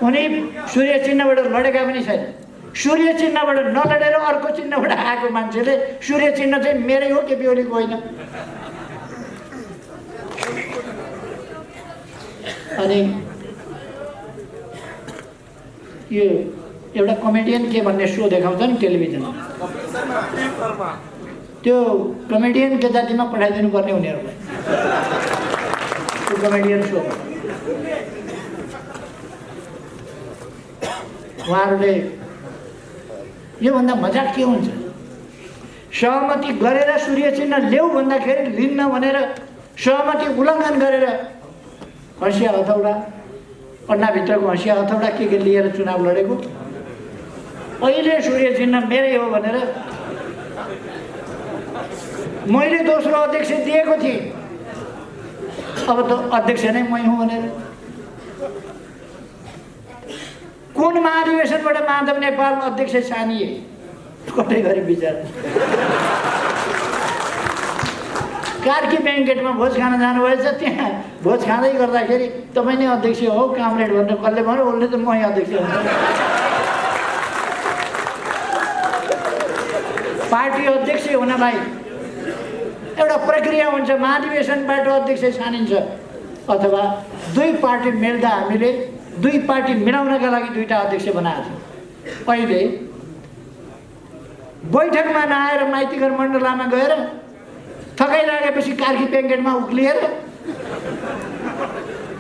[SPEAKER 1] उनी सूर्य चिन्हबाट लडेका पनि छैन। सूर्य चिन्हबाट नलडेर अर्को चिन्हबाट आएको मान्छेले सूर्य चिन्ह चाहिँ मेरै हो केपी ओलीको होइन। अनि यो एउटा कमेडियन के भन्ने सो देखाउँछ नि टेलिभिजनमा, त्यो कमेडियन के जातिमा पठाइदिनु पर्ने उनीहरूलाई, त्यो कमेडियन सो। उहाँहरूले योभन्दा मजाक के हुन्छ? सहमति गरेर सूर्य चिन्ह ल्याऊ भन्दाखेरि लिन्न भनेर सहमति उल्लङ्घन गरेर हँसिया हथौडा, अन्नाभित्रको हँसिया हथौडा के लिएर चुनाव लडेको। अहिले सूर्य चिन्ह मेरै हो भनेर मैले दोस्रो अध्यक्ष दिएको थिएँ, अब त अध्यक्ष नै मै हुँ भनेर। कुन महाधिवेशनबाट माधव नेपाल अध्यक्ष छानिए? कतै गरी विचार। कार्की ब्याङ्केटमा भोज खान जानुभएछ, त्यहाँ भोज खाँदै गर्दाखेरि तपाईँ नै अध्यक्ष हो कामरेड भनेर कसले भन्यो? उसले त मै अध्यक्ष हुन्छ। पार्टी अध्यक्ष हुनलाई एउटा प्रक्रिया हुन्छ, महाधिवेशनबाट अध्यक्ष छानिन्छ, अथवा दुई पार्टी मिल्दा हामीले दुई पार्टी मिलाउनका लागि दुईटा अध्यक्ष बनाएको थियौँ। अहिले बैठकमा नआएर माइतीघर मण्डलामा गएर थकाइ लागेपछि कार्की ब्याङ्केटमा उक्लिएर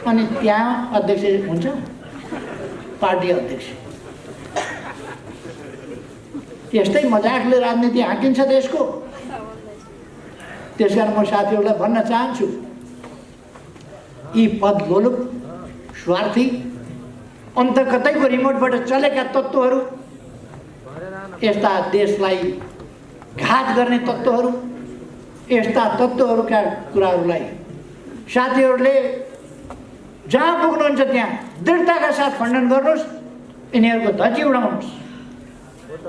[SPEAKER 1] अनि त्यहाँ अध्यक्ष हुन्छ, पार्टी अध्यक्ष। यस्तै मजाकले राजनीति हाँकिन्छ देशको। त्यसकारण म साथीहरूलाई भन्न चाहन्छु, यी पद लोलुप, स्वार्थी, अन्त कतैको रिमोटबाट चलेका तत्त्वहरू, यस्ता देशलाई घात गर्ने तत्त्वहरू, यस्ता तत्त्वहरूका कुराहरूलाई साथीहरूले जहाँ पुग्नुहुन्छ त्यहाँ दृढताका साथ खण्डन गर्नुहोस्, यिनीहरूको धजी उडाउनुहोस्,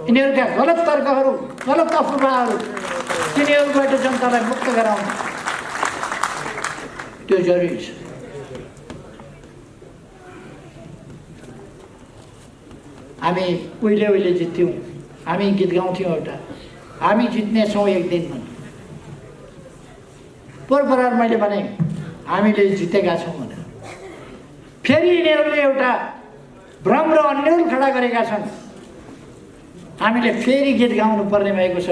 [SPEAKER 1] यिनीहरूका गलत तर्कहरू, गलत अफवाहहरू तिनीहरूबाट जनतालाई मुक्त गराउनु, त्यो जरुरी छ। हामी उहिले जित्थ्यौँ, हामी गीत गाउँथ्यौँ एउटा, हामी जित्नेछौँ एक दिन भन्नु। पोहोर मैले भने हामीले जितेका छौँ भनेर। फेरि यिनीहरूले एउटा भ्रम र अन्यल खडा गरेका छन्, हामीले फेरि गीत गाउनु पर्ने भएको छ,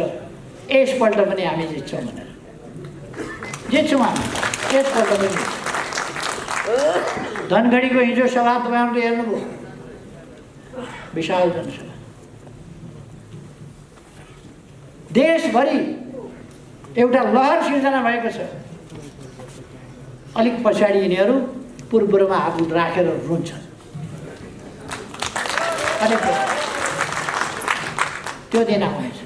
[SPEAKER 1] यसपल्ट पनि हामी जित्छौँ भनेर। जित्छौँ हामी यसपल्ट पनि। धनगढीको हिजो सभा तपाईँहरूले हेर्नुभयो, विशाल जनसभा, देशभरि एउटा लहर सिर्जना भएको छ। अलिक पछाडि यिनीहरू पूर्वमा हात राखेर रुन्छन्, अलिक त्यो दिन आउनेछ।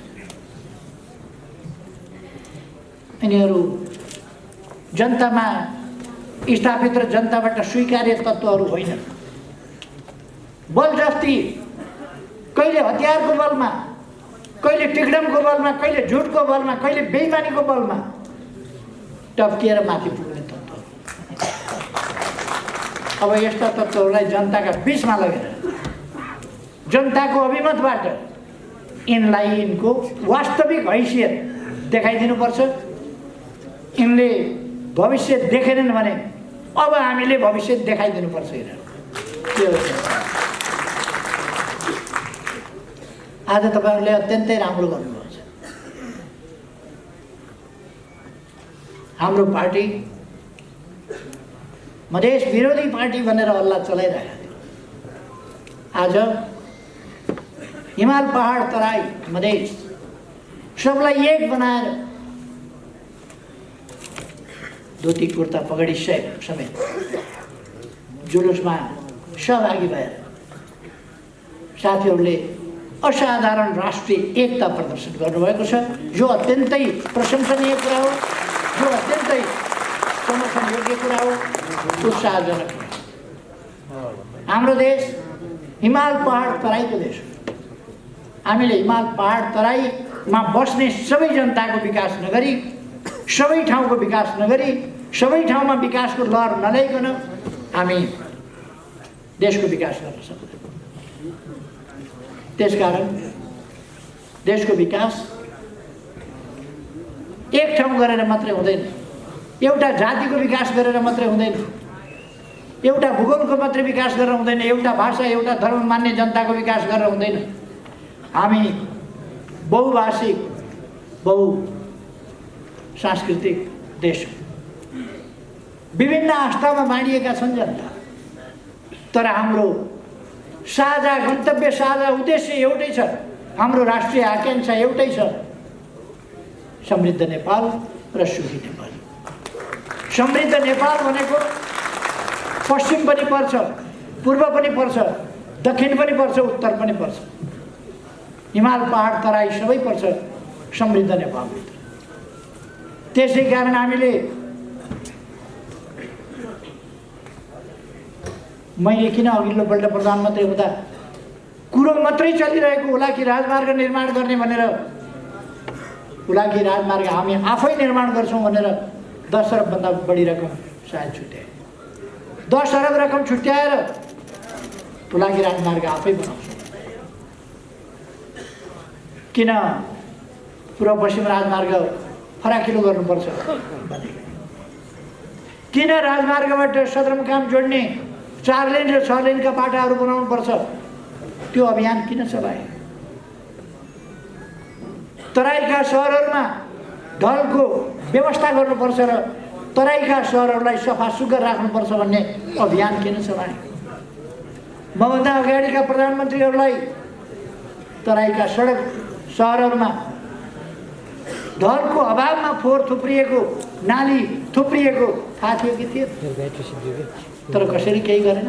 [SPEAKER 1] यिनीहरू जनतामा स्थापित र जनताबाट स्वीकार्य तत्त्वहरू होइनन्। बलजफ्ती, कहिले हतियारको बलमा, कहिले टिकडमको बलमा, कहिले झुटको बलमा, कहिले बेइमानीको बलमा टप्किएर माथि पुग्ने तत्त्वहरू। अब यस्ता तत्त्वहरूलाई जनताका बिचमा लगेर जनताको अभिमतबाट यिनलाई यिनको वास्तविक हैसियत देखाइदिनुपर्छ। यिनले भविष्य देखेनन् भने अब हामीले भविष्य देखाइदिनुपर्छ यिनीहरू। आज तपाईहरुले अत्यन्तै राम्रो गर्नुभएको छ। हाम्रो पार्टी मधेस विरोधी पार्टी भनेर हल्ला चलाइरहेको थियो। आज हिमाल पहाड तराई मधेस सबलाई एक बनाएर धोती कुर्ता पगडी समेत जुलुसमा सहभागी भएर साथीहरूले असाधारण राष्ट्रिय एकता प्रदर्शन गर्नुभएको छ, जो अत्यन्तै प्रशंसनीय कुरा हो, जो अत्यन्तै समर्थन योग्य कुरा हो, उत्साहजनक। हाम्रो देश हिमाल पहाड तराईको देश हो। हामीले हिमाल पहाड तराईमा बस्ने सबै जनताको विकास नगरी, सबै ठाउँको विकास नगरी, सबै ठाउँमा विकासको लहर नल्याइकन हामी देशको विकास गर्न सक्दैनौँ। त्यसकारण देशको विकास एक ठाउँ गरेर मात्रै हुँदैन, एउटा जातिको विकास गरेर मात्रै हुँदैन, एउटा भूगोलको मात्रै विकास गरेर हुँदैन, एउटा भाषा एउटा धर्म मान्ने जनताको विकास गरेर हुँदैन। हामी बहुभाषिक सांस्कृतिक देश हो। विभिन्न आस्थामा बाँडिएका छन् जनता, तर हाम्रो साझा गन्तव्य, साझा उद्देश्य एउटै छ। हाम्रो राष्ट्रिय आकांक्षा एउटै छ, समृद्ध नेपाल र सुखी नेपाल। समृद्ध नेपाल भनेको पश्चिम पनि पर्छ, पूर्व पनि पर्छ, दक्षिण पनि पर्छ, उत्तर पनि पर्छ, हिमाल पहाड तराई सबै पर्छ समृद्ध नेपालभित्र। त्यसै कारण हामीले मैले किन अघिल्लोपल्ट प्रधानमन्त्री हुँदा कुरो मात्रै चलिरहेको हुलाकी राजमार्ग निर्माण गर्ने भनेर, हुलाकी राजमार्ग हामी आफै निर्माण गर्छौँ भनेर 10 अरबभन्दा बढी रकम सायद छुट्याए। 10 अरब रकम छुट्याएर हुलाकी राजमार्ग आफै बनाउँछौँ। किन पूर्व पश्चिम राजमार्ग फराकिलो गर्नुपर्छ भने, किन राजमार्गबाट सदरमुकाम जोड्ने 4 लेन र 6 लेनका बाटाहरू बनाउनुपर्छ, त्यो अभियान किन चलाए? तराईका सहरहरूमा ढलको व्यवस्था गर्नुपर्छ र तराईका सहरहरूलाई सफा सुग्घर राख्नुपर्छ भन्ने अभियान किन चलाए? मभन्दा अगाडिका प्रधानमन्त्रीहरूलाई तराईका सडक सहरहरूमा ढलको अभावमा फोहोर थुप्रिएको, नाली थुप्रिएको थाहा थियो कि थिएन? तर कसरी केही गरेन।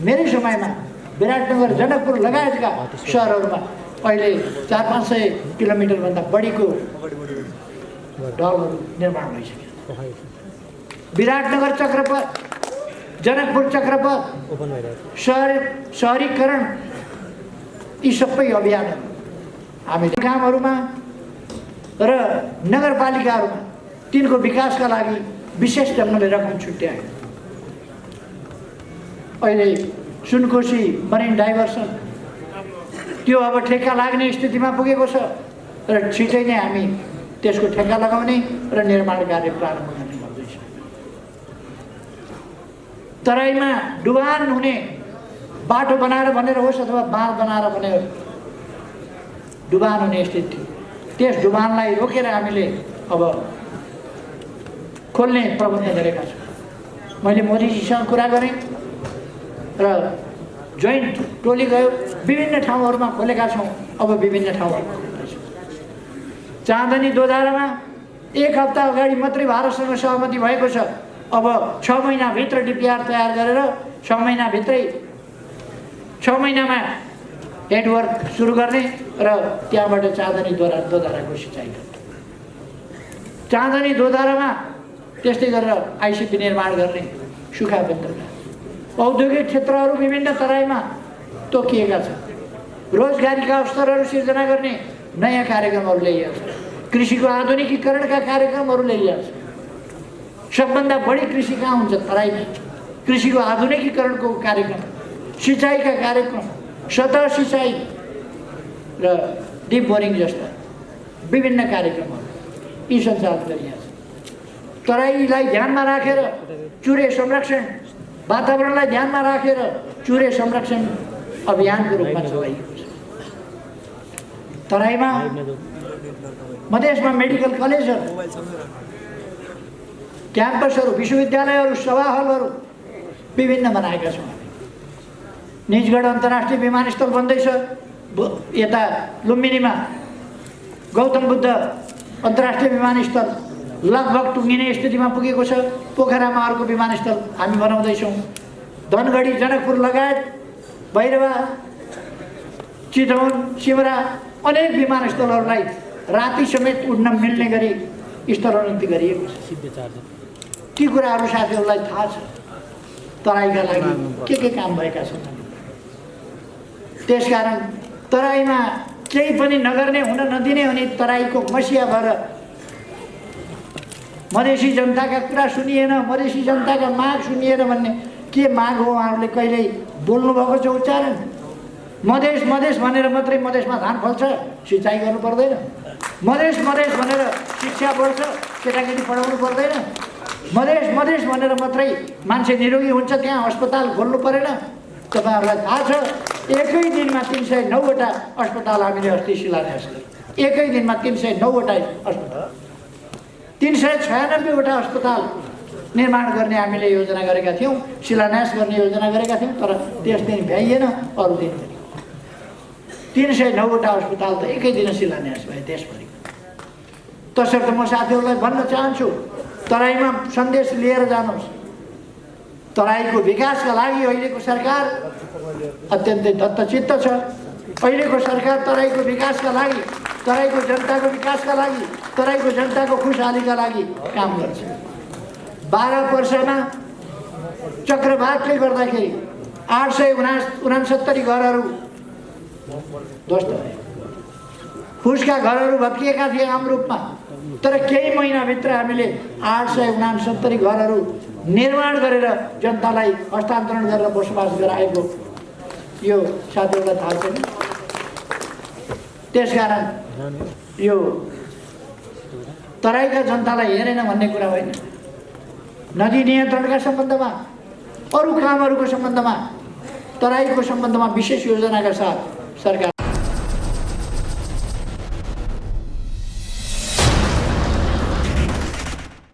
[SPEAKER 1] मेरै समयमा विराटनगर, जनकपुर लगायतका सहरहरूमा अहिले 400-500 किलोमिटरभन्दा बढीको ढलहरू निर्माण भइसक्यो। विराटनगर चक्रपथ, जनकपुर चक्रपथ, सहरीकरण, यी सबै अभियानहरू हामी गाउँहरूमा र नगरपालिकाहरूमा तिनको विकासका लागि विशेष ढङ्गले रकम छुट्यायो। अहिले सुनकोशी मरिन डाइभर्सन त्यो अब ठेक्का लाग्ने स्थितिमा पुगेको छ र छिटै नै हामी त्यसको ठेक्का लगाउने र निर्माण कार्य प्रारम्भ गर्ने गर्दैछ। तराईमा डुबान हुने बाटो बनाएर भनेर होस् अथवा बाँध बनाएर भनेर डुबान हुने स्थिति थियो, त्यस डुबानलाई रोकेर हामीले अब खोल्ने प्रबन्ध गरेका छौँ। मैले मोदीजीसँग कुरा गरेँ र जोइन्ट टोली गयो, विभिन्न ठाउँहरूमा खोलेका छौँ। अब विभिन्न ठाउँहरूमा खोल्दैछौँ। चाँदनी दोधारामा 1 हप्ता अगाडि मात्रै भारतसँग सहमति भएको छ। अब 6 महिनाभित्र डिपिआर तयार गरेर 6 महिनामा हेडवर्क सुरु गर्ने र त्यहाँबाट चाँदनी दोधाराको सिँचाइ गर्ने। चाँदनी दोधारामा त्यस्तै गरेर आइसिपी निर्माण गर्ने, सुखा बन्दरगाह। औद्योगिक क्षेत्रहरू विभिन्न तराईमा तोकिएका छन्। रोजगारीका अवसरहरू सिर्जना गर्ने नयाँ कार्यक्रमहरू ल्याइएको छ। कृषिको आधुनिकीकरणका कार्यक्रमहरू ल्याइएको छ। सबभन्दा बढी कृषि कहाँ हुन्छ? तराईमा। कृषिको आधुनिकीकरणको कार्यक्रम, सिँचाइका कार्यक्रम, सतह सिँचाइ र डिप बोरिङ जस्ता विभिन्न कार्यक्रमहरू यी सञ्चालन गरिएको छ। तराईलाई ध्यानमा राखेर चुरे संरक्षण, वातावरणलाई ध्यानमा राखेर चुरे संरक्षण अभियानको रूपमा चलाइएको छ। तराईमा मधेसमा मेडिकल कलेजहरू, क्याम्पसहरू, विश्वविद्यालयहरू, सभा हलहरू विभिन्न बनाएका छौँ। निजगढ अन्तर्राष्ट्रिय विमानस्थल बन्दैछ, यता लुम्बिनीमा गौतम बुद्ध अन्तर्राष्ट्रिय विमानस्थल लगभग टुङ्गिने स्थितिमा पुगेको छ। पोखरामा अर्को विमानस्थल हामी बनाउँदैछौँ। धनगढी, जनकपुर लगायत भैरवा, चितवन, सिमरा अनेक विमानस्थलहरूलाई राति समेत उड्न मिल्ने गरी स्तरोन्नति गरिएको छ। ती कुराहरू साथीहरूलाई थाहा छ तराईका लागि के काम भएका छन्। त्यसकारण तराईमा केही पनि नगर्ने हुन नदिने अनि तराईको मसिया भएर मधेसी जनताका कुरा सुनिएन, मधेसी जनताका माग सुनिएन भन्ने के माग हो उहाँहरूले कहिल्यै बोल्नुभएको छ उच्चारण? मधेस मधेस भनेर मात्रै मधेसमा धान फल्छ, सिँचाइ गर्नु पर्दैन। मधेस मधेस भनेर शिक्षा बढ्छ, केटाकेटी पढाउनु पर्दैन। मधेस मधेस भनेर मात्रै मान्छे निरोगी हुन्छ, त्यहाँ अस्पताल खोल्नु परेन। तपाईँहरूलाई थाहा छ, एकै दिनमा 309वटा अस्पताल हामीले अस्ति शिलान्यास गऱ्यौँ। एकै दिनमा 309वटा अस्पताल, 396वटा अस्पताल निर्माण गर्ने हामीले योजना गरेका थियौँ, शिलान्यास गर्ने योजना गरेका थियौँ। तर त्यस दिन भ्याइएन, अरू दिन पनि 309वटा अस्पताल त एकै दिन शिलान्यास भए देशभरि। तसर्थ म साथीहरूलाई भन्न चाहन्छु, तराईमा सन्देश लिएर जानुहोस्। तराईको विकासका लागि अहिलेको सरकार अत्यन्तै दत्तचित्त छ। अहिलेको सरकार तराईको विकासका लागि, तराईको जनताको विकासका लागि, तराईको जनताको खुशहालीका लागि काम गर्छ। 12 वर्षमा चक्रवातले गर्दाखेरि 869 घरहरू ध्वस्त भए। फुसका घरहरू भत्किएका थिए आम रूपमा, तर केही महिनाभित्र हामीले 869 घरहरू निर्माण गरेर जनतालाई हस्तान्तरण गरेर बसोबास गराएको यो साथीहरूलाई थाहा छैन। त्यसकारण यो तराईका जनतालाई हेरेन भन्ने कुरा होइन। नदी नियन्त्रणका सम्बन्धमा, अरू कामहरूको सम्बन्धमा, तराईको सम्बन्धमा विशेष योजनाका साथ सरकार